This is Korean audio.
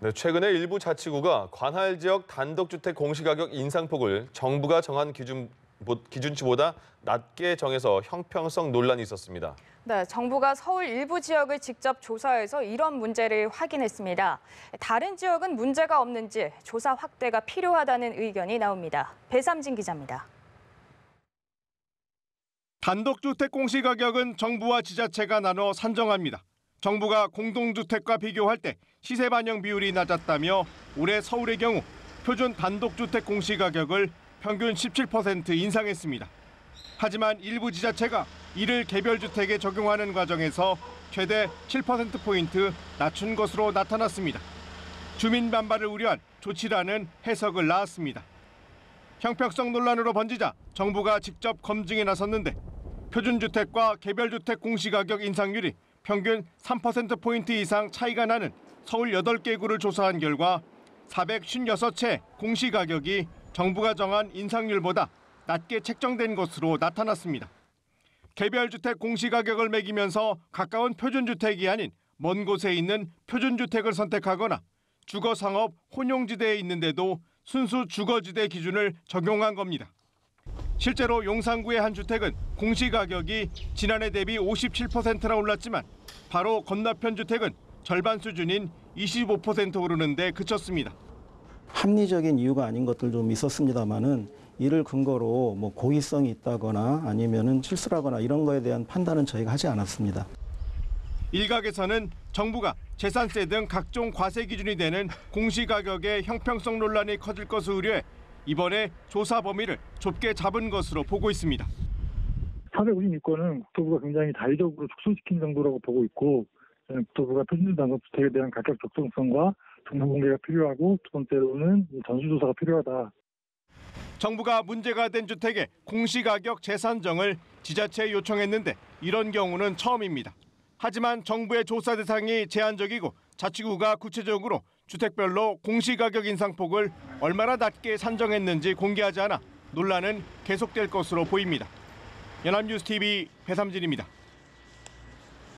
네, 최근에 일부 자치구가 관할 지역 단독주택 공시가격 인상폭을 정부가 정한 기준치보다 낮게 정해서 형평성 논란이 있었습니다. 네, 정부가 서울 일부 지역을 직접 조사해서 이런 문제를 확인했습니다. 다른 지역은 문제가 없는지 조사 확대가 필요하다는 의견이 나옵니다. 배삼진 기자입니다. 단독주택 공시가격은 정부와 지자체가 나눠 산정합니다. 정부가 공동주택과 비교할 때 시세 반영 비율이 낮았다며 올해 서울의 경우 표준 단독주택 공시가격을 평균 17% 인상했습니다. 하지만 일부 지자체가 이를 개별주택에 적용하는 과정에서 최대 7%포인트 낮춘 것으로 나타났습니다. 주민 반발을 우려한 조치라는 해석을 낳았습니다. 형평성 논란으로 번지자 정부가 직접 검증에 나섰는데 표준주택과 개별주택 공시가격 인상률이 평균 3%포인트 이상 차이가 나는 서울 8개 구를 조사한 결과 456채 공시가격이 정부가 정한 인상률보다 낮게 책정된 것으로 나타났습니다. 개별주택 공시가격을 매기면서 가까운 표준주택이 아닌 먼 곳에 있는 표준주택을 선택하거나 주거상업 혼용지대에 있는데도 순수 주거지대 기준을 적용한 겁니다. 실제로 용산구의 한 주택은 공시가격이 지난해 대비 57%나 올랐지만 바로 건너편 주택은 절반 수준인 25% 오르는 데 그쳤습니다. 합리적인 이유가 아닌 것들 좀 있었습니다만은 이를 근거로 고의성이 있다거나 아니면은 실수라거나 이런 거에 대한 판단은 저희가 하지 않았습니다. 일각에서는 정부가 재산세 등 각종 과세 기준이 되는 공시가격의 형평성 논란이 커질 것을 우려해 이번에 조사 범위를 좁게 잡은 것으로 보고 있습니다. 456건은 국토부가 굉장히 자의적으로 축소시킨 정도라고 보고 있고, 국토부가 표준단독주택에 대한 가격 적정성과 정보 공개가 필요하고, 두 번째로는 전수조사가 필요하다. 정부가 문제가 된 주택의 공시가격 재산정을 지자체에 요청했는데 이런 경우는 처음입니다. 하지만 정부의 조사 대상이 제한적이고 자치구가 구체적으로 주택별로 공시가격 인상폭을 얼마나 낮게 산정했는지 공개하지 않아 논란은 계속될 것으로 보입니다. 연합뉴스TV 배삼진입니다.